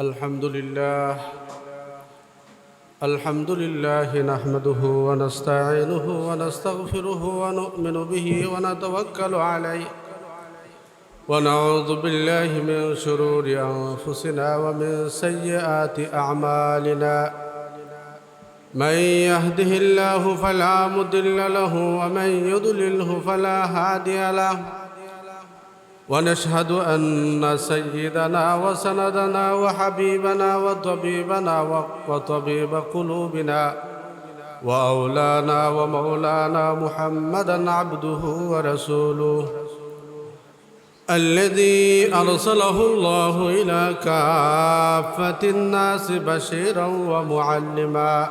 الحمد لله نحمده ونستعينه ونستغفره ونؤمن به ونتوكل عليه ونعوذ بالله من شرور أنفسنا ومن سيئات أعمالنا من يهده الله فلا مضل له ومن يضلله فلا هادي له ونشهد أن سيدنا وسندنا وحبيبنا وطبيب قلوبنا وأولانا ومولانا محمدا عبده ورسوله الذي أرسله الله إلى كافة الناس بشيرا ومعلما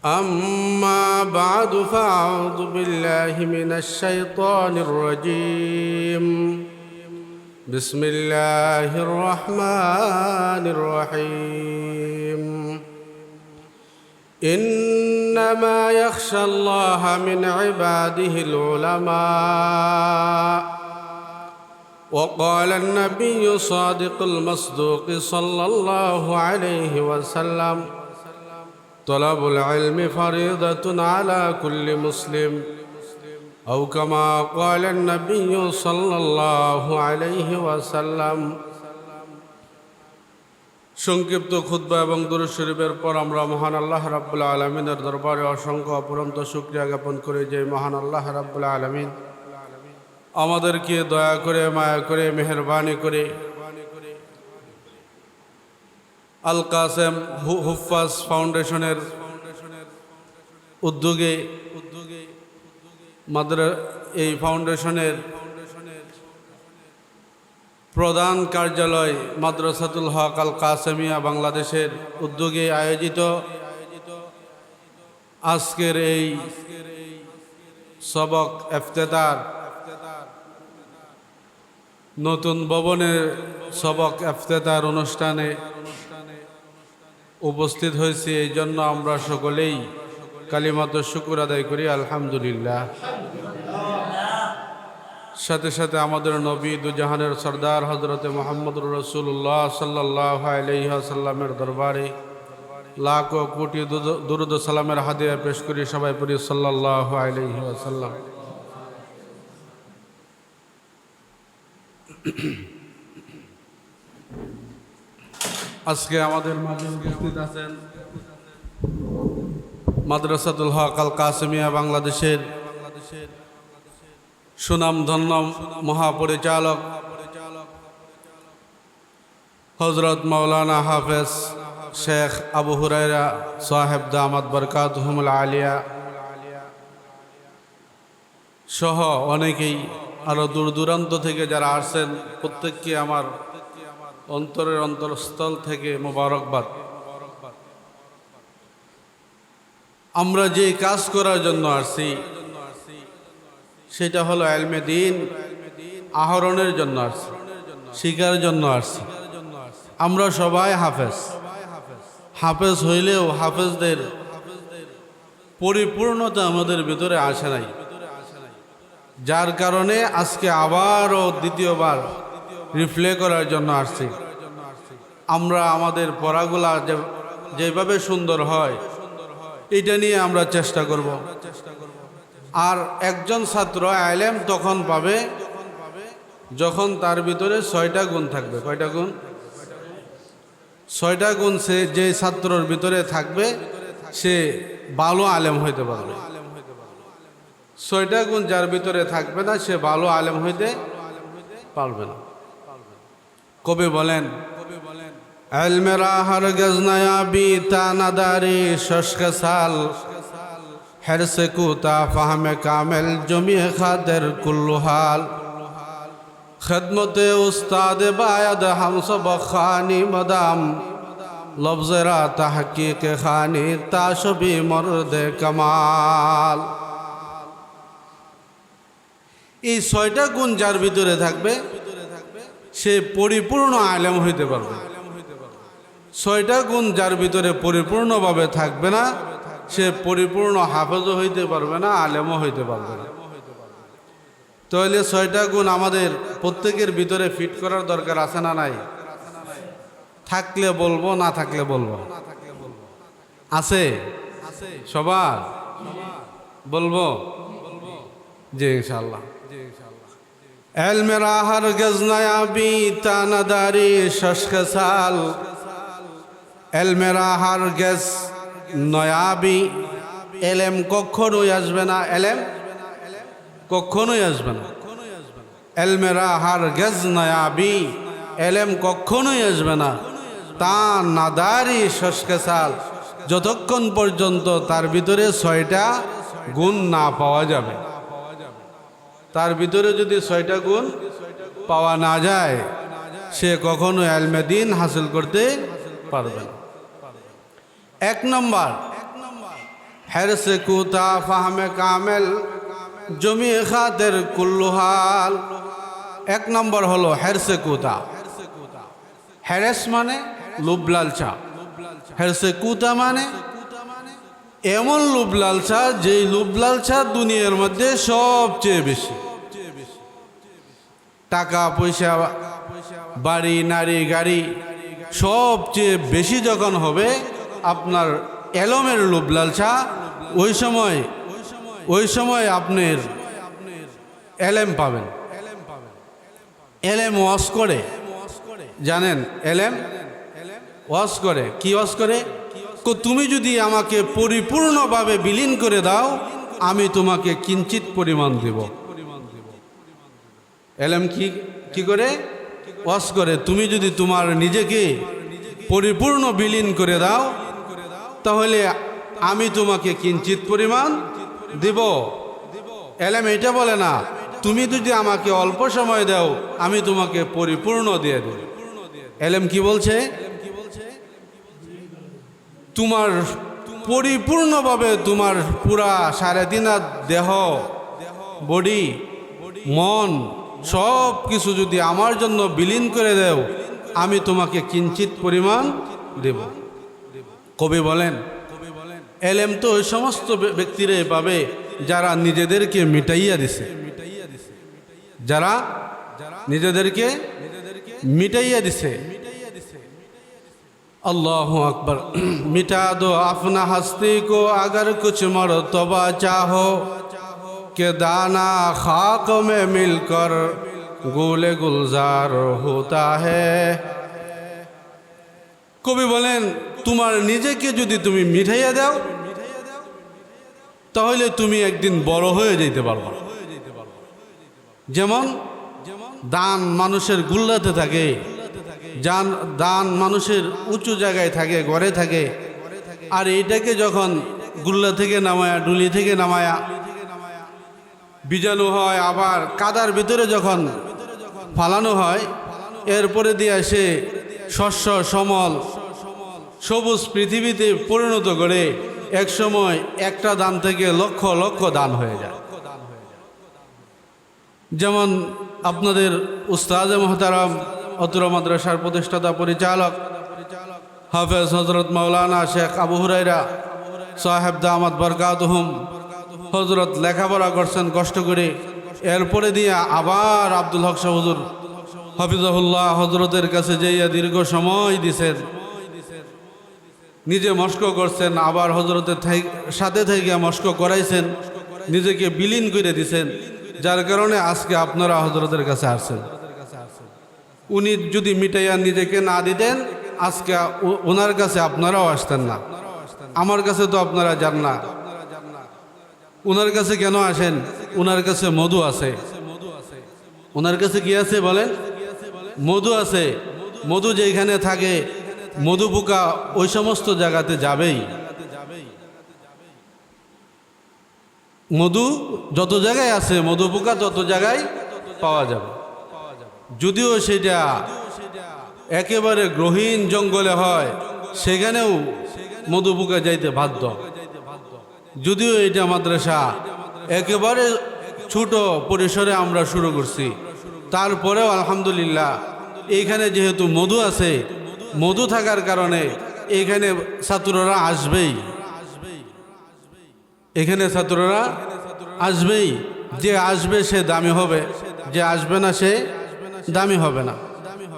أما بعد فأعوذ بالله من الشيطان الرجيم بسم الله الرحمن الرحيم إنما يخشى الله من عباده العلماء وقال النبي صادق المصدوق صلى الله عليه وسلم طلب العلم فريضة على كل مسلم أو كما قال النبي صلى الله عليه وسلم সংক্ষিপ্ত খুতবা এবং দুরূদ শরীফের পর আমরা মহান আল্লাহ রাব্বুল আলামিনের দরবারে অসংখ্য অপরন্ত শুকরিয়া জ্ঞাপন করি যে মহান আল্লাহ রাব্বুল আলামিন আমাদেরকে দয়া করে মায়া করে মেহেরবানি করে আল কাসেম হুফাজ ফাউন্ডেশনের উদ্যোগে এই ফাউন্ডেশনের প্রধান কার্যালয় মাদ্রাসাতুল হক আল কাসেমিয়া বাংলাদেশের উদ্যোগে আয়োজিত আজকের এই সবক ইফতেতার নতুন ভবনের সবক ইফতেতার অনুষ্ঠানে উপস্থিত হয়েছি। এই জন্য আমরা সকলেই কালিমাতুশ শুকর আদায় করি আলহামদুলিল্লাহ। সাথে সাথে আমাদের নবী দুজাহানের সরদার হযরত মুহাম্মদুর রাসূলুল্লাহ সাল্লাল্লাহু আলাইহি ওয়াসাল্লামের দরবারে লাখো কোটি দুরূদ ও সালামের হাদিয়া পেশ করি। সবাই পড়ি সাল্লাল্লাহু আলাইহি ওয়াসাল্লাম। আজকে আমাদের মাঝে উপস্থিত আছেন মাদ্রাসাতুল হক আল কাসেমিয়া বাংলাদেশের সুনামধন্য মহাপরিচালক হযরত মাওলানা হাফেজ শেখ আবু হুরায়রা সাহেব দামাত বরকাতুহুমুল আলিয়া সহ অনেকেই আরো দূর দূরান্ত থেকে যারা আসছেন প্রত্যেককে আমার অন্তরের অন্তরস্থল থেকে মোবারকবাদ। আমরা যে কাজ করার জন্য আসছি সেটা হলো ইলমে দ্বীন আহরণের জন্য আসছি, শিখার জন্য আসছি। আমরা সবাই হাফেজ হইলেও হাফেজদের পরিপূর্ণতা আমাদের ভিতরে আসে নাই, যার কারণে আজকে আবারও দ্বিতীয়বার রিফ্লে করার জন্য আসছি। আমরা আমাদের পড়াগুলা যেভাবে সুন্দর হয় এটা নিয়ে আমরা চেষ্টা করব। আর একজন ছাত্র ইলম তখন পাবে যখন তার ভিতরে 6টা গুণ থাকবে। কয়টা গুণ? 6টা গুণ সে যে ছাত্রর ভিতরে থাকবে সে ভালো আলেম হইতে পারবে। 6টা গুণ যার ভিতরে থাকবে না সে ভালো আলেম হইতে পারবে না। কবি বলেন, ইলমেরা হরগজ নায়াবি তা নাদারি শশক সাল হরসে কুতা ফাহমে কামেল জমিয়ে খাদের কুল্লু হাল খিদমতে উস্তাদ বায়দ হাম সব খানি মদাম লফজরা তাহকিক খানি তাশবি মর্দ কামাল। এই 6টা গুণ যার ভিতরে থাকবে সে পরিপূর্ণ আলেম হইতে পারবে। 6টা গুণ যার ভিতরে পরিপূর্ণভাবে থাকবে না সে পরিপূর্ণ হাফেজও হইতে পারবে না, আলেমও হইতে পারবে না। তাহলে 6টা গুণ আমাদের প্রত্যেকের ভিতরে ফিট করার দরকার আছে না নাই? থাকলে বলবো, না থাকলে বলবো। আছে সবার? বলবো জি ইনশাআল্লাহ। علم را هرگز نیابی تا نداری ششک سال علم را هرگز نیابی علم কখনোই আসবে না, علم কখনোই আসবে না। علم را هرگز نیابی علم কখনোই আসবে না তা নাদারি শশক সাল, যতক্ষণ পর্যন্ত তার ভিতরে 6টা গুণ না পাওয়া যাবে। তার ভিতরে যদি 6টা গুণ পাওয়া না যায় সে কখনো ইলমে দ্বীন হাসিল করতে পারবে না। 1 নম্বর হেরসে কুতা ফাহমে কামেল জমি খাতের কুল্লু হাল। 1 নম্বর হলো হেরসে কুতা। হেরেস মানে লোভ লালসা, হেরসে কুতা মানে এমন লোভ লালসা যেই লোভ লালসা দুনিয়ার মধ্যে সবচেয়ে বেশি। টাকা পয়সা, বাড়ি, নারী, গাড়ি সবচেয়ে বেশি যখন হবে আপনার এলমের লোভ লালসা, ওই সময় আপনার এলেম পাবেন। এলেম ওয়াজ করে, জানেন এলেম ওয়াজ করে। কি ওয়াজ করে? তুমি যদি আমাকে পরিপূর্ণভাবে বিলীন করে দাও আমি তোমাকে কিঞ্চিত পরিমাণ দেব। এলেম কি করে? ওয়াজ করে। তুমি যদি তোমার নিজেকে পরিপূর্ণ বিলীন করে দাও তাহলে আমি তোমাকে কিঞ্চিত পরিমাণ দেব। এলেম এটা বলে না তুমি যদি আমাকে অল্প সময় দাও আমি তোমাকে পরিপূর্ণ দিয়ে দেব। এলেম কি বলছে? তোমার পরিপূর্ণভাবে তোমার পুরা 3.5 দেহ, বডি, মন সব কিছু যদি আমার জন্য বিলীন করে দাও আমি তোমাকে কিঞ্চিত পরিমাণ দেব। কবি বলেন এলেম তো ওই সমস্ত ব্যক্তিরাই পাবে যারা নিজেদেরকে মিটাইয়া দিছে, যারা নিজেদেরকে মিটাইয়া দিছে। अल्लाहु अकबर। मिटा दो अपना हस्ती को अगर कुछ मर्तबा चाहो कि दाना खाक में मिलकर गुले गुलजार होता है। কবি বলেন তোমার নিজেকে যদি তুমি মিটাইয়া দাও তাহলে তুমি একদিন বড় হয়ে যেতে পারবে। যেমন দান মানুষের গুল্লাতে থাকে, দান মানুষের উঁচু জায়গায় থাকে, ঘরে থাকে, আর এইটাকে যখন গুল্লা থেকে নামায়া, ডুলি থেকে নামায়া বীজাণু হয়, আবার কাদার ভিতরে যখন ফালানো হয় এরপরে দিয়ে সে শস্য সমল সবুজ পৃথিবীতে পরিণত করে একসময় একটা দান থেকে লক্ষ লক্ষ দান হয়ে যায়। যেমন আপনাদের উস্তাদ মোহতারাম অতুরা মাদ্রাসার প্রতিষ্ঠাতা পরিচালক হাফেজ হজরত মাওলানা শেখ আবু হুরাইরা সাহেব দামাত বরকাতুহুম হজরত লেখাপড়া করছেন কষ্ট করে। এরপরে দিয়ে আবার আব্দুল হক শাহ হুজুর হাফিজাহুল্লাহ হজরতের কাছে যাইয়া দীর্ঘ সময় দিছেন, নিজে মস্ক করছেন, আবার হজরতের সাথে থেকে মস্ক করাইছেন, নিজেকে বিলীন করে দিছেন, যার কারণে আজকে আপনারা হজরতের কাছে আসছেন। উনি যদি মিটাইয়া নিজেকে না দিতেন আজকে ওনার কাছে আপনারাও আসতেন না। আমার কাছে তো আপনারা যান না, ওনার কাছে কেন আসেন? ওনার কাছে মধু আছে। ওনার কাছে কি আছে বলেন? মধু আছে। মধু যেখানে থাকে মধু পোকা ওই সমস্ত জায়গাতে যাবেই। মধু যত জায়গায় আছে মধু পোকা তত জায়গায় পাওয়া যাবে। যদিও সেটা একেবারে গহীন জঙ্গলে হয় সেখানেও মধু পোকা যাইতে বাধ্য। যদিও এটা মাদ্রাসা একেবারে ছোট পরিসরে আমরা শুরু করছি, তারপরেও আলহামদুলিল্লাহ এইখানে যেহেতু মধু আছে, মধু থাকার কারণে এখানে ছাত্ররা আসবেই। এখানে ছাত্ররা আসবেই। যে আসবে সে দামি হবে, যে আসবে না সে দামি হবে না।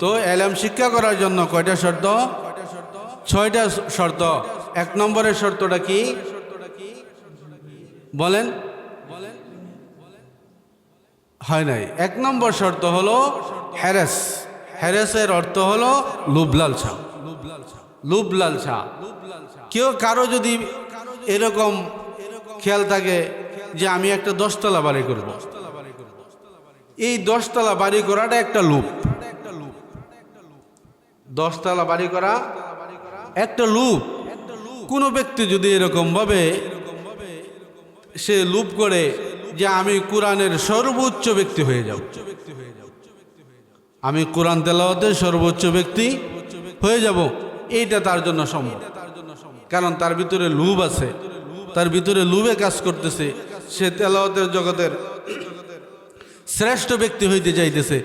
তো এলম শিক্ষা করার জন্য কয়টা শর্ত? 6টা শর্ত। 1 নম্বরের শর্তটা কি বলেন? হয় নাই। 1 নম্বর শর্ত হলো হ্যারেস। হ্যারেসের অর্থ হলো লোভ লালসা। লোভ লালসা। কেউ কারো যদি এরকম খেয়াল থাকে যে আমি একটা 10 তলা বাড়ি করব, এই 10 তলা বাড়ি করাটা একটা লোভ। 10 তলা বাড়ি করা একটা লোভ। কোনো ব্যক্তি যদি এরকম ভাবে সে লোভ করে যে আমি কোরআনের সর্বোচ্চ ব্যক্তি হয়ে যাব, আমি কোরআন তেলাওয়াতের সর্বোচ্চ ব্যক্তি হয়ে যাব, এইটা তার জন্য সম্ভব। কারণ তার ভিতরে লোভ আছে, তার ভিতরে লোভে কাজ করতেছে। সে তেলাওয়াতের জগতের শ্রেষ্ঠ ব্যক্তি হইতে চাইতেছে।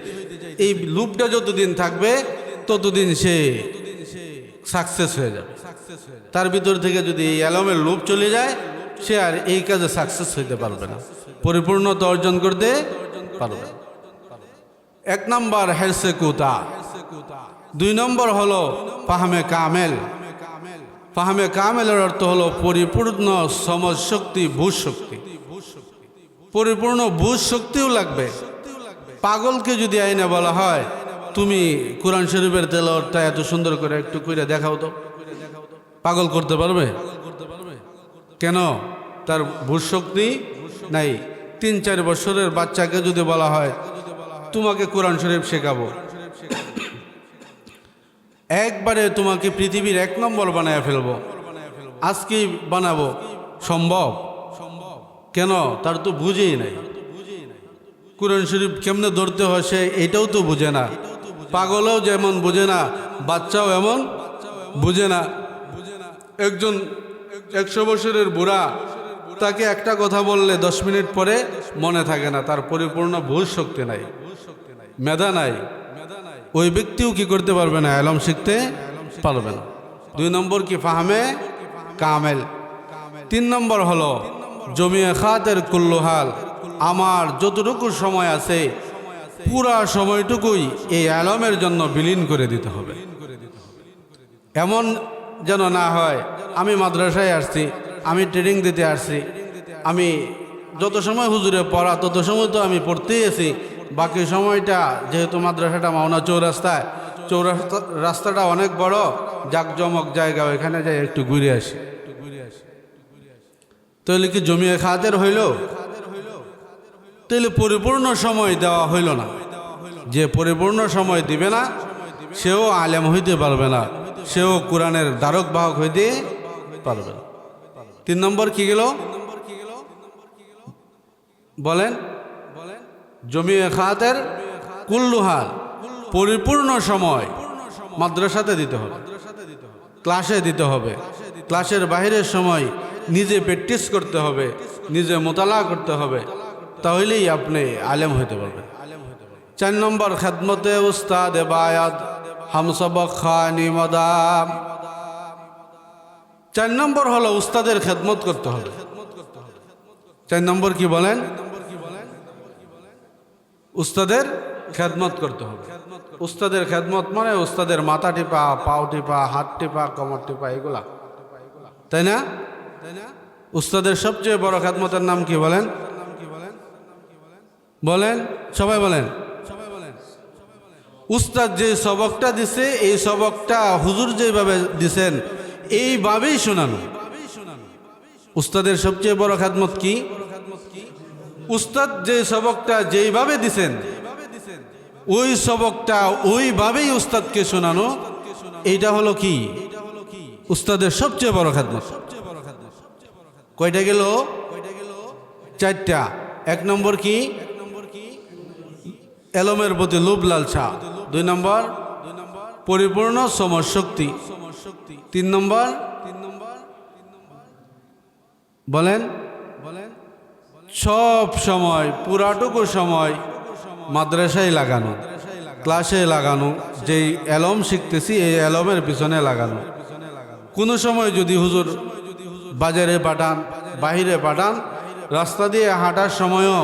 এই লোভটা যতদিন থাকবে ততদিন সে সাকসেস হয়ে যাবে। তার ভিতর থেকে যদি এই এলমের লোভ চলে যায়, সে আর এই কাজে সাকসেস হইতে পারবে না, পরিপূর্ণতা অর্জন করতে পারবে না। 1 নম্বর হেরসে কুতা। 2 নম্বর হলো ফাহমে কামেল। ফাহমে কামেলের অর্থ হলো পরিপূর্ণ সমাজ শক্তি, বুঝ শক্তি। পরিপূর্ণ বুঝ শক্তিও লাগবে। পাগলকে যদি আইনে বলা হয় তুমি কোরআন শরীফের তেলাওয়াতটা এত সুন্দর করে একটু কইরা দেখাও তো, পাগল করতে পারবে? কেন? তার বুঝ শক্তি নাই। 3-4 বছরের বাচ্চাকে যদি বলা হয় তোমাকে কোরআন শরীফ শেখাবো, একবারে তোমাকে পৃথিবীর 1 নম্বর বানায় ফেলবো, আজকেই বানাবো, সম্ভব? কেন? তার তো বুঝেই নাই। কোরআন শরীফ কেমনে ধরতে হয় সে এটাও তো বুঝে না। পাগলও যেমন বুঝে না, বাচ্চাও এমন বুঝে না। একজন 100 বছরের বুড়া, তাকে একটা কথা বললে 10 মিনিট পরে মনে থাকে না, তার পরিপূর্ণ বুঝ শক্তি নাই, মেধা নাই। ওই ব্যক্তিও কি করতে পারবে না? এলম শিখতে পারবে না। 2 নম্বর কি? ফাহমে কামেল। 3 নম্বর হলো জমিয়ে খাতের কুল্লুহাল। আমার যতটুকু সময় আছে পুরা সময়টুকুই এই এলমের জন্য বিলীন করে দিতে হবে। এমন যেন না হয় আমি মাদ্রাসায় আসছি, আমি ট্রেনিং দিতে আসছি, আমি যত সময় হুজুরে পড়া তত সময় তো আমি পড়তেই আছি, বাকি সময়টা যেহেতু মাদ্রাসাটা মাওনা চৌরাস্তায়, রাস্তাটা অনেক বড়, জাকজমক জায়গা, ওইখানে যাই একটু ঘুরে আসি। তাহলে কি জমিয়ে খাতের হইল? তাহলে পরিপূর্ণ সময় দেওয়া হইল না। যে পরিপূর্ণ সময় দিবে না সেও আলেম হইতে পারবে না, সেও কোরআনের ধারক বাহক হইতে পারবে না। 3 নম্বর কি গেল বলেন? জমিয়ে খাতের কুল্লুহাল, পরিপূর্ণ সময় মাদ্রাসাতে দিতে হবে, ক্লাসে দিতে হবে। ক্লাসের বাইরের সময় নিজে প্র্যাকটিস করতে হবে, নিজে মোতালা করতে হবে, তাহলেই আপনি আলেম হইতে পারবেন। 4 নম্বর খেদমতে উস্তাদ বায়াত হাম সবক খানি মদাম। 4 নম্বর হলো উস্তাদের খেদমত করতে হবে। 4 নম্বর কি বলেন? উস্তাদের খেদমত করতে হবে। উস্তাদের খেদমত মানে উস্তাদের মাথা টিপা, পাও টিপা, হাত টিপা, কোমর টিপা, এগুলা, তাই না? উস্তাদের সবচেয়ে বড় খেদমতের নাম কি বলেন? বলেন, সবাই বলেন। উস্তাদ যে সবকটা দিছে, এই সবকটা হুজুর যেভাবে দিছেন এইভাবেই শোনানো। উস্তাদের সবচেয়ে বড় খেদমত কি? উস্তাদ যে সবকটা যেইভাবে দিছেন ওই সবকটা ওইভাবেই উস্তাদকে শোনানো, এইটা হলো কি উস্তাদের সবচেয়ে বড় খেদমত। কয়টা গেল? 4টা। 1 নম্বর কি? এলমের প্রতি লোভ লালসা। 2 নম্বর পরিপূর্ণ সমশক্তি। 3 নম্বর বলেন, সব সময় পুরাটুকু সময় মাদ্রাসায় লাগানো, ক্লাসে লাগানো, যেই এলম শিখতেছি এই এলমের পিছনে লাগানো। কোনো সময় যদি হুজুর বাজারে পাঠান, বাহিরে পাঠান, রাস্তা দিয়ে হাঁটার সময়ও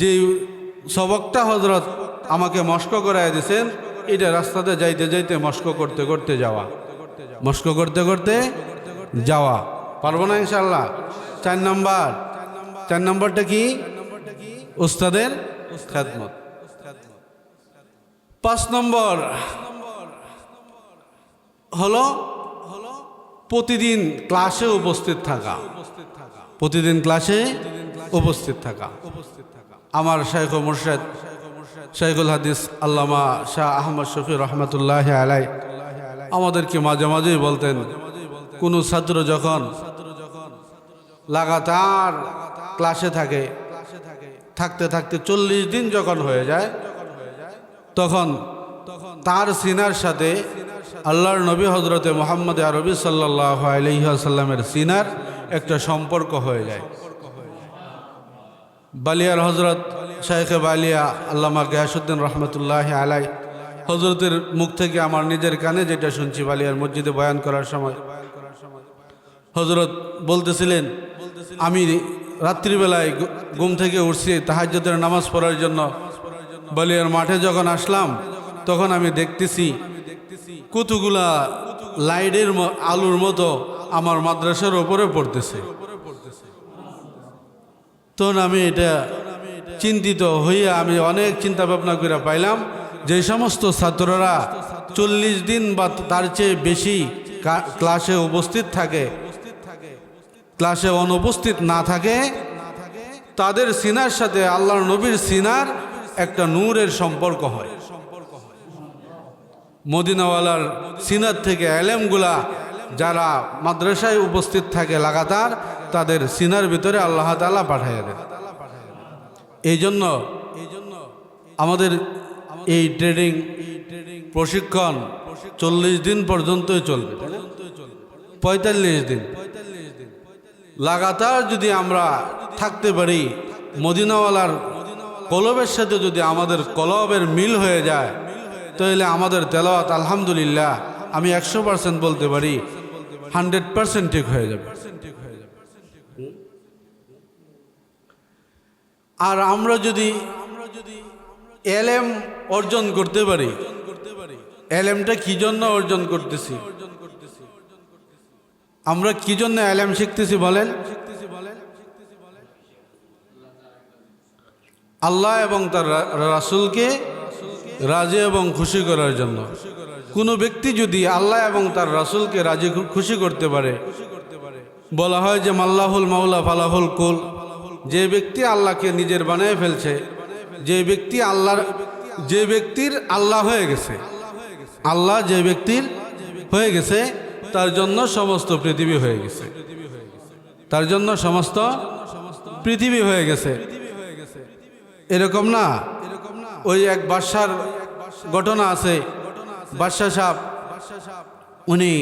যে সবকটা হজরত আমাকে মস্ক করায় দিয়েছেন এটা রাস্তাতে যাইতে যাইতে মস্ক করতে করতে যাওয়া, মস্ক করতে করতে যাওয়া। পারবো না ইনশাআল্লাহ? 4 নম্বরটা কি? উস্তাদের খেদমত। 5 নম্বর হলো প্রতিদিন ক্লাসে উপস্থিত থাকা, প্রতিদিন ক্লাসে উপস্থিত থাকা। আমার শাইখ ও মুর্শিদ শাইখুল হাদিস আল্লামা শাহ আহমদ শফি রহমতুল্লাহ আলাই আমাদেরকে মাঝে মাঝেই বলতেন, কোনো ছাত্র যখন লাগাতার ক্লাসে থাকে, থাকতে থাকতে 40 দিন যখন হয়ে যায়, তখন তার সিনার সাথে আল্লাহর নবী হজরতে মোহাম্মদ আরবি সাল্লাল্লাহু আলাইহি ওয়াসাল্লামের সিনার একটা সম্পর্ক হয়ে যায়। বালিয়ার হজরত শাইখে বালিয়া আল্লামা গিয়াসউদ্দিন রহমতুল্লাহ আলাই হজরতের মুখ থেকে আমার নিজের কানে যেটা শুনছি, বালিয়ার মসজিদে বয়ান করার সময় হজরত বলতেছিলেন, আমি রাত্রিবেলায় ঘুম থেকে উঠছি তাহাজ্জুদের নামাজ পড়ার জন্য, বালিয়ার মাঠে যখন আসলাম তখন আমি দেখতেছি কতগুলা লাইটের আলোর মতো আমার মাদ্রাসার ওপরে পড়তেছে। তখন আমি এটা চিন্তিত হইয়া আমি অনেক চিন্তা ভাবনা করে পাইলাম, যে সমস্ত ছাত্ররা 40 দিন বা তার চেয়ে বেশি ক্লাসে উপস্থিত থাকে, ক্লাসে অনুপস্থিত না থাকে, তাদের সিনার সাথে আল্লাহর নবীর সিনার একটা নূরের সম্পর্ক হয়। মদিনাওয়ালার সিনার থেকে এলেমগুলা যারা মাদ্রাসায় উপস্থিত থাকে লাগাতার, তাদের সিনার ভিতরে আল্লাহ তাআলা পাঠিয়ে দেন। এই জন্য আমাদের এই ট্রেনিং প্রশিক্ষণ 40 দিন পর্যন্তই চলবে, 45 দিন লাগাতার যদি আমরা থাকতে পারি, মদিনাওয়ালার কলবের সাথে যদি আমাদের কলবের মিল হয়ে যায়, তাহলে আমাদের তেলাওয়াত আলহামদুলিল্লাহ আমি 100% বলতে পারি 100% ঠিক হয়ে যাবে। আর আমরা যদি এলেম অর্জন করতে পারি, এলেমটা কি জন্য অর্জন করতেছি, আমরা কি জন্য এলেম শিখতেছি বলেন? আল্লাহ এবং তার রাসূলকে রাজি এবং খুশি করার জন্য। কোনো ব্যক্তি যদি আল্লাহ এবং তার রাসূলকে রাজি খুশি করতে পারে, বলা হয় যে মাল্লাহুল মাওলা ফালাহুল কুল, যে ব্যক্তি আল্লাহকে নিজের বানিয়ে ফেলছে, যে ব্যক্তির আল্লাহ হয়ে গেছে, আল্লাহ যে ব্যক্তির হয়ে গেছে, তার জন্য সমস্ত পৃথিবী হয়ে গেছে, তার জন্য সমস্ত পৃথিবী হয়ে গেছে। এরকম না, ওই এক বাদশার ঘটনা আছে। বাদশা সাহেব উনি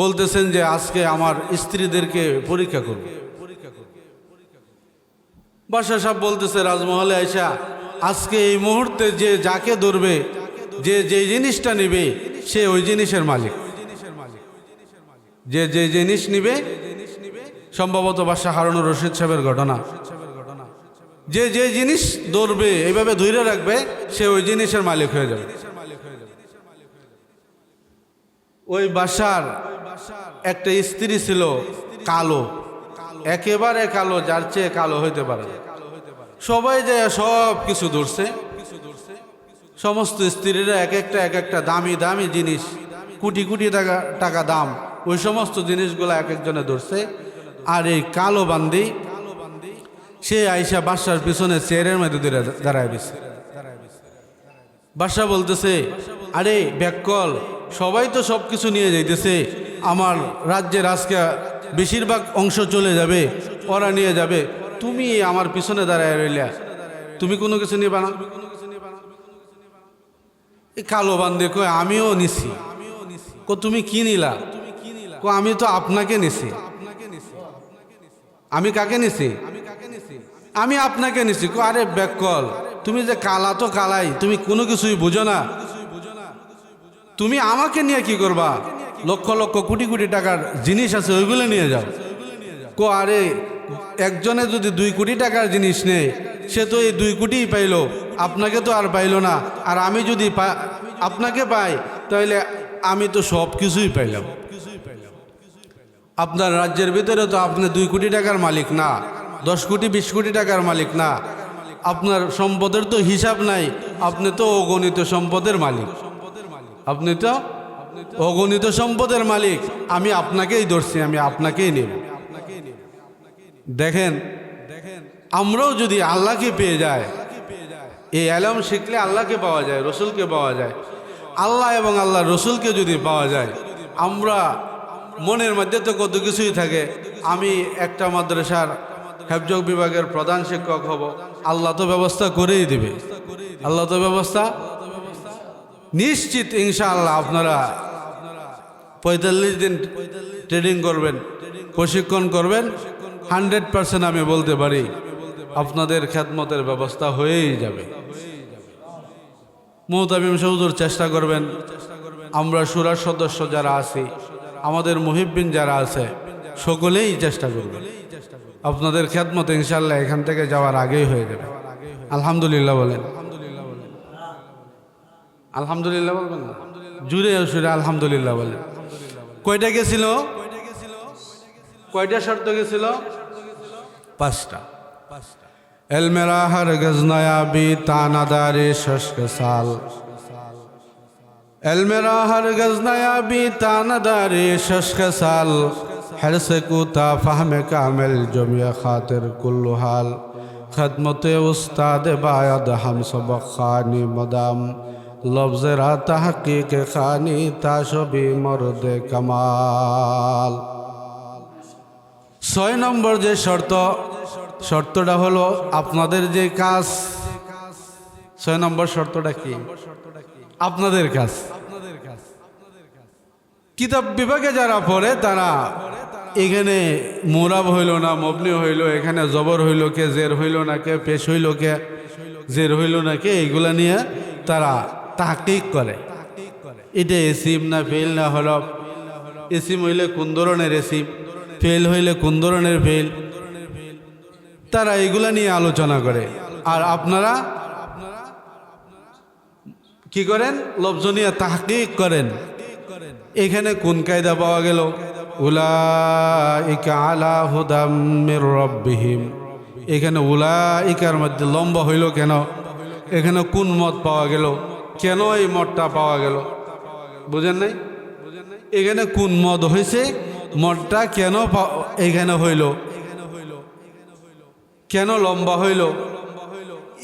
বলতেছেন যে আজকে আমার স্ত্রীদেরকে পরীক্ষা করব। বাদশা সাহেব বলতেছে রাজমহলে আইসা, আজকে এই মুহূর্তে যে যাকে ধরবে, যে যে জিনিসটা নিবে, সে ওই জিনিসের মালিক। যে যে জিনিস নিবে, সম্ভবত বাদশা হারুনুর রশিদ সাহেবের ঘটনা, যে যে জিনিস ধরবে এইভাবে ধরে রাখবে, সে ওই জিনিসের মালিক হয়ে যাবে। ওই বাদশার একটা স্ত্রী ছিল কালো, একেবারে কালো, যার চেয়ে কালো হইতে পারে। সবাই যায় সব কিছু ধরছে, সমস্ত স্ত্রীরা এক একটা দামি দামি জিনিস, কোটি কোটি টাকা দাম, ওই সমস্ত জিনিসগুলো এক একজনে ধরছে। আর এই কালো বান্দি সে আইসা বাদশার পিছনে চেয়ারের মধ্যে দাঁড়ায় দিছে। বাদশা বলতেছে, আরে ব্যাককল, সবাই তো সব কিছু নিয়ে যাইতেছে, আমার রাজ্যের আজকে বেশিরভাগ অংশ চলে যাবে, ওরা নিয়ে যাবে, তুমি আমার পিছনে দাঁড়ায় রইলা, তুমি কোনো কিছু নিবা না? এই কালো বান্দে কয়, আমিও নিছি। তুমি কি নিলা? আমি তো আপনাকে নিছি। আমি কাকে নিছি? আমি আপনাকে নিছি। আরে ব্যাককল, তুমি যে কালা তো কালাই, তুমি কোনো কিছুই বুঝো না, তুমি আমাকে নিয়ে কি করবা? লক্ষ লক্ষ কোটি কোটি টাকার জিনিস আছে, ওইগুলো নিয়ে যাও। আরে একজনে যদি 2 কোটি টাকার জিনিস নেয়, সে তো এই 2 কোটিই পাইল, আপনাকে তো আর পাইল না, আর আমি যদি আপনাকে পাই তাহলে আমি তো সব কিছুই পাইলাম। আপনার রাজ্যের ভিতরে তো আপনি 2 কোটি টাকার মালিক না, 10 কোটি 20 কোটি টাকার মালিক না, আপনার সম্পদের তো হিসাব নাই, আপনি তো অগণিত সম্পদের মালিক, আপনি তো অগণিত সম্পদের মালিক। আমি আপনাকেই ধরছি, আমি আপনাকেই নেব। দেখেন, আমরাও যদি আল্লাহকে পেয়ে যায়, এই এলম শিখলে আল্লাহকে পাওয়া যায়, রসুলকে পাওয়া যায়, আল্লাহ এবং আল্লাহর রসুলকে যদি পাওয়া যায়, আমরা মনের মধ্যে তো কত কিছুই থাকে, আমি একটা মাদ্রাসার হেফজ বিভাগের প্রধান শিক্ষক হব, আল্লাহ তো ব্যবস্থা করেই দিবে, আল্লাহ তো ব্যবস্থা নিশ্চিত। ইনশাআল্লাহ আপনারা 45 দিন ট্রেনিং করবেন, প্রশিক্ষণ করবেন, 100% আমি বলতে পারি আপনাদের খেদমতের ব্যবস্থা হয়েই যাবে। মুহতামিম হুজুর চেষ্টা করবেন, আমরা শুরার সদস্য যারা আছি, আমাদের মুহিব্বিন যারা আছে, সকলেই চেষ্টা করবেন আপনাদের খেদমত ইনশাআল্লাহ এখান থেকে যাওয়ার আগেই হয়ে যাবে। আলহামদুলিল্লাহ বলেন, আলহামদুলিল্লাহ বলবেন না, জুড়ে সুরে আলহামদুলিল্লাহ বলেন। কয়টা গেছিল, কয়টা শর্ত গেছিল? 5টা। এল মেরা হরগজ নয়াবি তানাদারে শশক সাল, এল মেরা হরগজ নয়াবি তানাদারে শশক সাল, হরস কুতা ফাহমে কামিল জমিয়া খাতির কুল্লু হাল, खदमत उस्ताद बायद हम सबक खानी मदाम, लफ्ज़ रा तहक़ीक़ खानी ताशबी मर्द कमाल। 6 নম্বর যে শর্তটা হলো আপনাদের যে কাজ, 6 নম্বর শর্তটা কি? আপনাদের কাজ। কিতাব বিভাগে যারা পড়ে তারা এখানে মোরাব হইল না মবনি হইল, এখানে জবর হইল কে, জের হইল না কে, পেশ হইল কে, জের হইল না কে, এইগুলা নিয়ে তারা তাহকিক করে। এটা এসিম না ফেল না হরফ, এসিম হইলে কোন ধরনের এসিম, ফেল হইলে কোন ধরনের ফেল, তারা এইগুলা নিয়ে আলোচনা করে। আর আপনারা কি করেন? লফজ নিয়ে তাহকিক করেন। এখানে কোন কায়দা পাওয়া গেল? উলাইকা আলা হুদাম মির রাব্বিহিম, এখানে উলাইকার মধ্যে লম্বা হইল কেন? এখানে কোন মত পাওয়া গেল? কেন এই মতটা পাওয়া গেল? বুঝেন নাই? এখানে কোন মত হয়েছে? মতটা কেন এখানে হইল? কেন লম্বা হইল?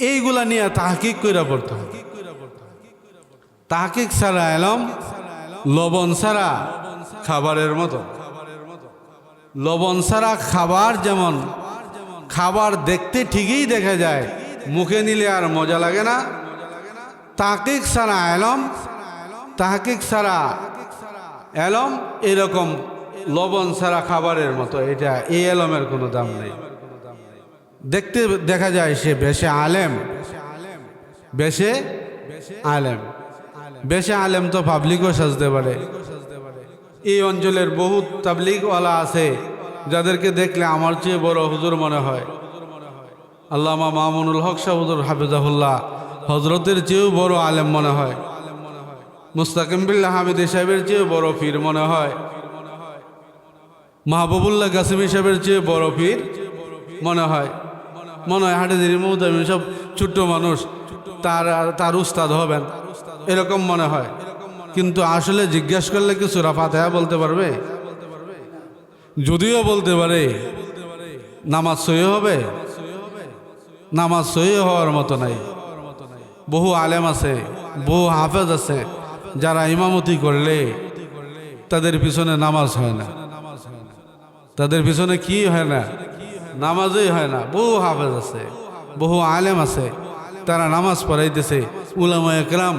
এইগুলা নিয়ে তাহকিক কইরা পড়তে হবে। তাহকিক ছাড়া এলম লবণ ছাড়া খাবারের মতো। লবণ ছাড়া খাবার যেমন খাবার দেখতে ঠিকই দেখা যায়, মুখে নিলে আর মজা লাগে না, তাহকিক ছাড়া এলম, তাহকিক ছাড়া এলম এরকম লবণ ছাড়া খাবারের মতো। এটা এই এলমের কোনো দাম নেই। দেখতে দেখা যায় সে বেশে আলেম, বেশে আলেম, বেশে আলেম তো পাবলিকও সাজতে পারে। এই অঞ্চলের বহুত তাবলিগওয়ালা আছে যাদেরকে দেখলে আমার চেয়ে বড় হুজুর মনে হয়। আল্লামা মামুনুল হক সাহেব হুজুর হাফিজাহুল্লাহ হজরতের চেয়েও বড় আলেম মনে হয়। মুস্তাকিম বিল্লাহ হামিদি সাহেবের চেয়েও বড় পীর মনে হয়। মাহবুবুল্লাহ কাসিমি সাহেবের চেয়ে বড় পীর মনে হয়। মনে হয় হাটেদিন মুহতামিম সব ছোট্ট মানুষ, তার উস্তাদ হবেন এরকম মনে হয়। কিন্তু আসলে জিজ্ঞেস করলে কি সূরা ফাতিহা বলতে পারবে? যদিও বলতে পারে, নামাজ সহি হবে? নামাজ সহি হওয়ার মতো নাই। বহু আলেম আছে, বহু হাফেজ আছে যারা ইমামতি করলে তাদের পিছনে নামাজ হয় না, তাদের পিছনে কি হয় না? নামাজই হয় না। বহু হাফেজ আছে, বহু আলেম আছে, তারা নামাজ পড়াইতেছে। উলামায়ে কেরাম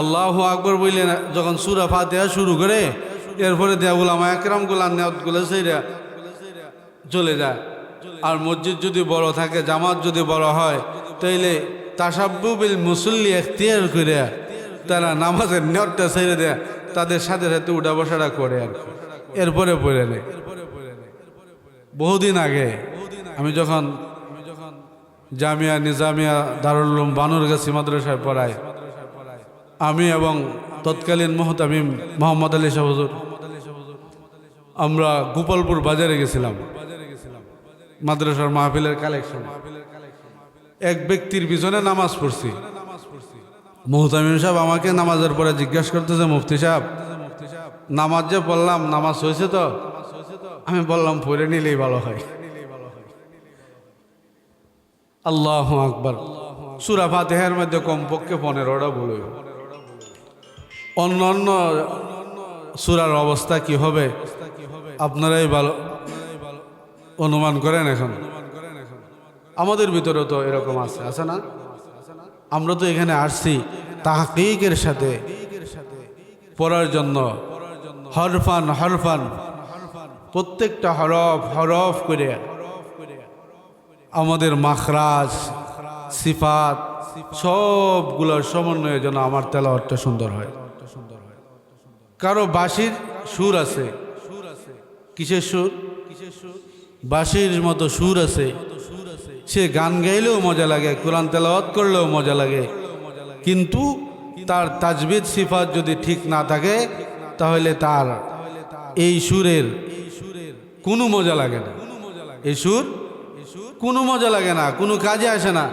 আল্লাহু আকবার বললেন যখন সূরা ফাতিহা শুরু করে, এরপরে দেয়া উলামায়ে কেরামগুলো নিয়তগুলো সেইরা চলে যায়। আর মসজিদ যদি বড় থাকে, জামাত যদি বড় হয়, তাইলে তাসাব্বু বিল মুসল্লি এখতিয়ার করে তারা নামাজের নিয়তটা ছেড়ে দেয়, তাদের সাথে সাথে উঠা বসাটা করে আর এরপরে পড়ে নেয়। বহুদিন আগে আমি যখন জামিয়া নিজামিয়া দারুল উলুম বানুরগাছি মাদ্রাসায় পড়ায়। আমি এবং তৎকালীন মুহতামিম মোহাম্মদ আলী শাহ হুজুর আমরা গোপালপুর বাজারে গেছিলাম মাদ্রাসার মাহফিলের কালেকশন। এক ব্যক্তির পিছনে নামাজ পড়ছি। মুহতামিম সাহেব আমাকে নামাজের পরে জিজ্ঞাসা করতেছে, মুফতি সাহেব নামাজ যে পড়লাম, নামাজ হয়েছে তো? আমি বললাম পড়ে নিলেই ভালো হয়। আল্লাহু আকবার। সূরা ফাতিহার মধ্যে কমপক্ষে 15টা বলে। অন্যান্য সূরার অবস্থা কি হবে আপনারাই ভালো অনুমান করেন। এখন আমাদের ভিতরে তো এরকম আছে না? আমরা তো এখানে আসছি তাহকিকের সাথে পড়ার জন্য, হরফান হরফান প্রত্যেকটা হরফ হরফ করে আমাদের মাখরাজ সিফাত সবগুলোর সমন্বয়ে যেন আমার তেলাওয়াতটা সুন্দর হয়। কারো বাঁশির সুর আছে, কিসের সুর? বাঁশির মতো সুর আছে, সে গান গাইলেও মজা লাগে, কোরআন তেলাওয়াত করলেও মজা লাগে, কিন্তু তার তাজবিদ সিফাত যদি ঠিক না থাকে তাহলে তার এই সুরের কোনো মজা লাগে না। এই সুর কোনো মজা লাগে না, কোনো কাজে আসে না।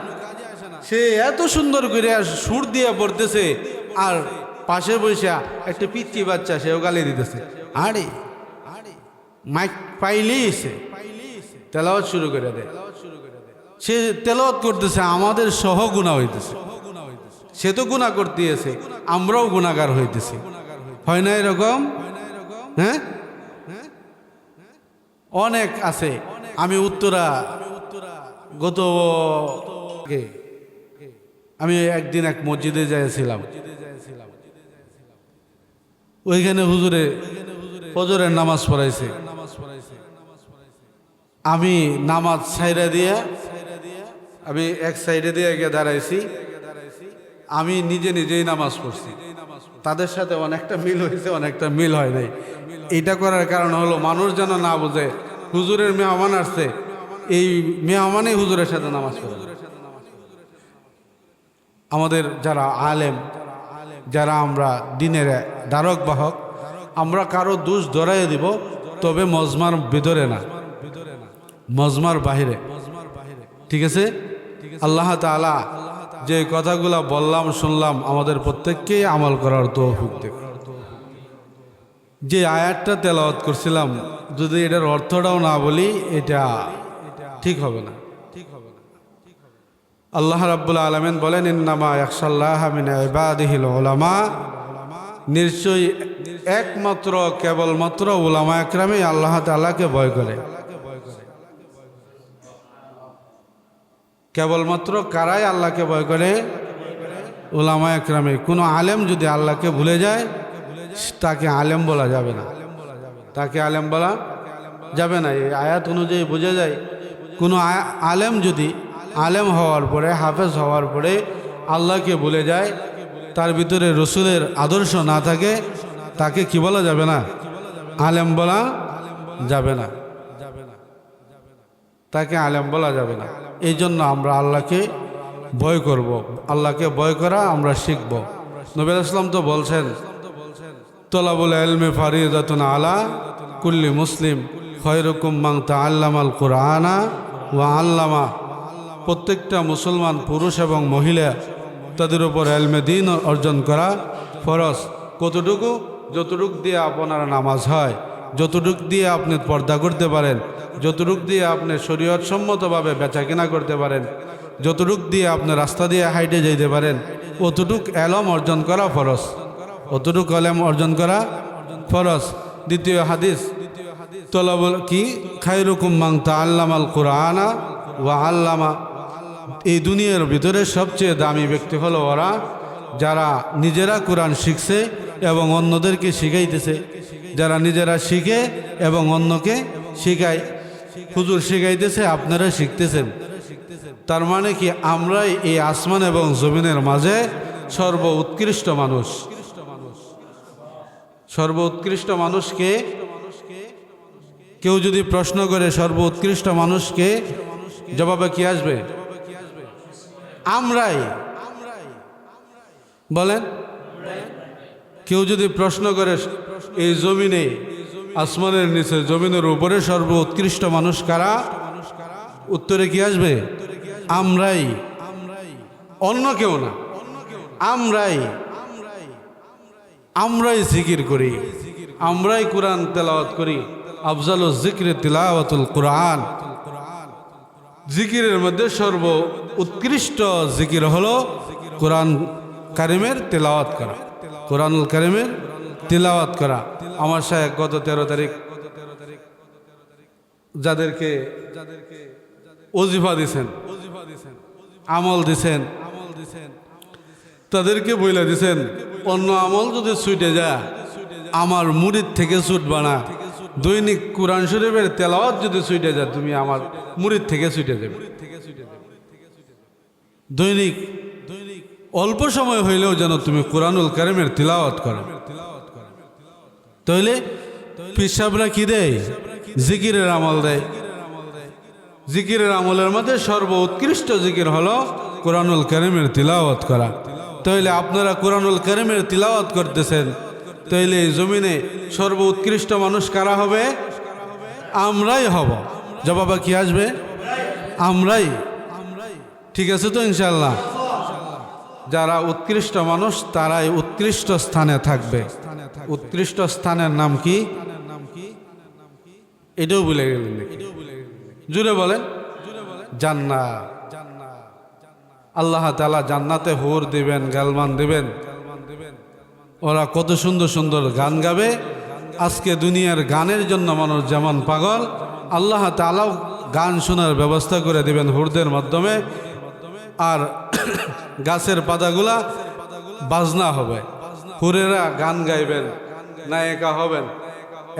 সে এত সুন্দর করে সুর দিয়ে পড়তেছে আর পাশে বসে একটা পিচ্চি বাচ্চা সেও গালি দিতেছে। আরে মাইক পাইলেই সে তেলাওয়াত শুরু করে দেয়। সে তেলাওয়াত করতেছে, আমাদের সহ গুনাহ হইতেছে। সে তো গুনাহ করতেছে, আমরাও গুনাহগার হইতেছি। হয় না এরকম? হ্যাঁ, অনেক আছে। আমি উত্তরা আমি একদিন এক মসজিদে যাইছিলাম। ওইখানে হুজুরে ফজরের নামাজ পড়াইছে। আমি নামাজ ছাইরা দিয়ে আমি এক সাইডে দিয়ে গিয়ে দাঁড়াইছি। আমি নিজেই নামাজ পড়ছি। তাদের সাথে অনেকটা মিল হয়েছে, অনেকটা মিল হয় নাই। এটা করার কারণ হলো মানুষ যেন না বুঝে হুজুরের মেহমান আসছে, এই মেহমানই হুজুরের সাথে নামাজ পড়ে। আমাদের যারা আলেম, যারা আমরা দিনের ধারক বাহক, আমরা কারো দোষ ধরাই দিব, তবে মজমার ভিতরে না, মজমার বাহিরে। ঠিক আছে? আল্লাহ তাআলা যে কথাগুলা বললাম শুনলাম আমাদের প্রত্যেককেই আমল করার তৌফিক দেন। যে আয়াতটা তেলাওয়াত করছিলাম, যদি এটার অর্থটাও না বলি এটা ঠিক হবে না। আল্লাহ রাব্বুল আলামিন বলেন, ইন্নামা ইয়াখশাল্লাহা মিন ইবাদিহিল উলামা, নিশ্চয়ই একমাত্র কেবলমাত্র উলামা একরামই আল্লাহ তাআলাকে ভয় করে। কেবলমাত্র কারাই আল্লাহকে ভয় করে? উলামা একরামে। কোনো আলেম যদি আল্লাহকে ভুলে যায় তাকে আলেম বলা যাবে না, তাকে আলেম বলা যাবে না। এই আয়াত অনুযায়ী বোঝা যায় কোনো আলেম যদি আলেম হওয়ার পরে, হাফেজ হওয়ার পরে আল্লাহকে ভুলে যায়, তার ভিতরে রসুলের আদর্শ না থাকে, তাকে কি বলা যাবে না? আলেম বলা যাবে না, তাকে আলেম বলা যাবে না। এই জন্য আমরা আল্লাহকে ভয় করব, আল্লাহকে ভয় করা আমরা শিখব। নবী আসলাম তো বলছেন, তলাবুল ইলমি ফারিদাতুন আলা কুল্লি মুসলিম খায়রুকুম মান তাআল্লামাল কুরআনা ওয়া আল্লামা। প্রত্যেকটা মুসলমান পুরুষ এবং মহিলা তাদের উপর ইলমে দ্বীন অর্জন করা ফরজ। কতটুকু? যতটুক দিয়ে আপনার নামাজ হয়, যতটুক দিয়ে আপনি পর্দা করতে পারেন, যতটুক দিয়ে আপনি শরীয়ত সম্মতভাবে বেচা কেনা করতে পারেন, যতটুক দিয়ে আপনি রাস্তা দিয়ে হাইটে যেতে পারেন, অতটুক এলম অর্জন করা ফরজ, অতটুক এলম অর্জন করা ফরজ। দ্বিতীয় হাদিস, তলাবুল কি খায়রুকুম মান তাআল্লামাল কুরআনা ওয়া আল্লামা। এই দুনিয়ার ভিতরে সবচেয়ে দামি ব্যক্তি হলো ওরা যারা নিজেরা কোরআন শিখছে এবং অন্যদেরকে শিখাইতেছে, যারা নিজেরা শিখে এবং অন্যকে শিখায়। হুজুর শিখাইতেছে, আপনারা শিখতেছেন। তার মানে কি আমরাই এই আসমান এবং জমিনের মাঝে সর্বোৎকৃষ্ট মানুষ। সর্বোৎকৃষ্ট মানুষকে কেউ যদি প্রশ্ন করে সর্বোৎকৃষ্ট মানুষকে, জবাবে কি আসবে? আমরাই বলেন। কেউ যদি প্রশ্ন করে এই জমিনে, আসমানের নিচে, জমিনের উপরে সর্বোৎকৃষ্ট মানুষ কারা, উত্তরে কি আসবে? আমরাই, অন্য কেউ না। আমরাই জিকির করি, আমরাই কোরআন তেলাওয়াত করি। আফজালুজ যিকরি তিলাওয়াতুল কোরআন। জিকিরের মধ্যে সর্ব উৎকৃষ্ট জিকির হলো কোরআন কারিমের তেলাওয়াত করা, কোরআনুল কারিমের তেলাওয়াত করা। আমার শায়েখ গত 13 তারিখ যাদেরকে ওজিফা দিছেন, আমল দিছেন, তাদেরকে বইলা দিছেন অন্য আমল যদি ছুটে যায় আমার মুরিদ থেকে ছুটবা না। দৈনিক কোরআন শরীফের তেলাওয়াত যদি ছুটে যায় তুমি আমার মুরিদ থেকে ছুটে যাবে। দৈনিক অল্প সময় হইলেও যেন তুমি কোরআনুল কারিমের তিলাওয়াত করো। তাহলে পীর সাহেবরা কি দেয়? জিকিরের আমল দেয়। জিকিরের আমলের মধ্যে সর্ব উৎকৃষ্ট জিকির হলো কোরআনুল কারিমের তিলাওয়াত করা। তাহলে আপনারা কোরআনুল কারিমের তিলাওয়াত করতেছেন, তাইলে এই জমিনে সর্ব উৎকৃষ্ট মানুষ কারা হবে? আমরাই হব। জবাব কি আসবে? আমরাই। ঠিক আছে তো ইনশাআল্লাহ? যারা উৎকৃষ্ট মানুষ তারাই উৎকৃষ্ট স্থানে থাকবে। উৎকৃষ্ট স্থানের নাম কি? এটাও ভুলে গেলেন নাকি? জুড়ে বলেন। জান্নাত। আল্লাহ তাআলা জান্নাতে হুর দিবেন, গালমান দিবেন। ওরা কত সুন্দর সুন্দর গান গাবে। আজকে দুনিয়ার গানের জন্য মানুষ যেমন পাগল, আল্লাহ তাআলাও গান শোনার ব্যবস্থা করে দিবেন হুরদের মাধ্যমে। আর গাছের পাতাগুলা বাজনা হবে, হুরেরা গান গাইবেন, নায়িকা হবেন।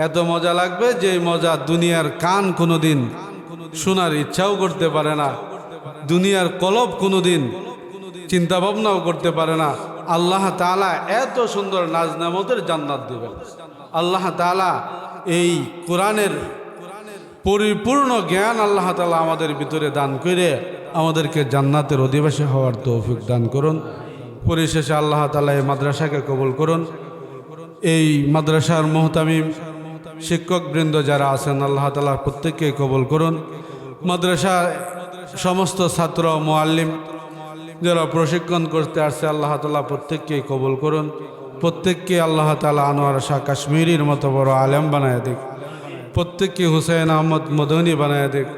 এত মজা লাগবে যে মজা দুনিয়ার কান কোনোদিন শোনার ইচ্ছাও করতে পারে না, দুনিয়ার কলব কোনোদিন চিন্তা ভাবনাও করতে পারে না। আল্লাহ তাআলা এত সুন্দর নাজ নেয়ামতের জান্নাত দিবেন। আল্লাহ তাআলা এই কোরআনের পরিপূর্ণ জ্ঞান আল্লাহ তাআলা আমাদের ভিতরে দান করে আমাদেরকে জান্নাতের অধিবাসী হওয়ার তৌফিক দান করুন। পরিশেষে আল্লাহ তাআলা এই মাদ্রাসাকে কবুল করুন। এই মাদ্রাসার মুহতামিম শিক্ষকবৃন্দ যারা আছেন আল্লাহ তাআলা প্রত্যেককে কবুল করুন। মাদ্রাসার সমস্ত ছাত্র মুআল্লিম যারা প্রশিক্ষণ করতে আসছে আল্লাহ তাআলা প্রত্যেককে কবুল করুন। প্রত্যেককে আল্লাহ তাআলা আনোয়ার শাহ কাশ্মীরির মতো বড় আলেম বানায় দিক। প্রত্যেককে হুসাইন আহমদ মদনী বানায় দিক।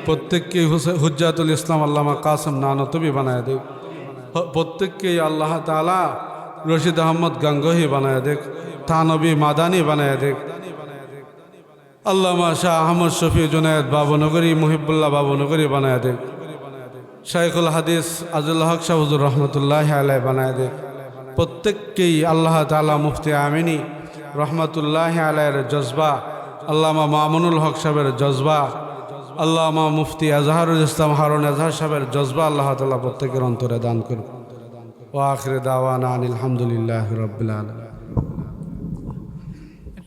প্রত্যেককে হুজ্জাতুল ইসলাম আল্লামা কাসেম নানতবি বানায় দিক। প্রত্যেককে আল্লাহ তাআলা রশিদ আহমদ গাঙ্গোহী বানায় দিক, থানবী মাদানী বানায় দিক। আল্লামা শাহ আহমদ শফি জুনায়েদ বাবুনগরী, মুহিবুল্লাহ বাবুনগরী বানায় দিক। শাইখুল হাদিস আজুল হক শাহ হুজুর রহমতুল্লাহ আলাইহি বানায় দিক। প্রত্যেককেই আল্লাহ তাআলা মুফতি আমিনী রহমতুল্লাহ আলাইহির জজবা, আল্লামা মামুনুল হক সাহেবের জজবা, আল্লামা মুফতি আজহারুল ইসলাম হারুন আজহার সাহেবের জজবা আল্লাহ তাআলা প্রত্যেকের অন্তরে দান করুন। ওয়া আখির দাওয়ানা আনিল হামদুলিল্লাহি রাব্বিল আলামিন।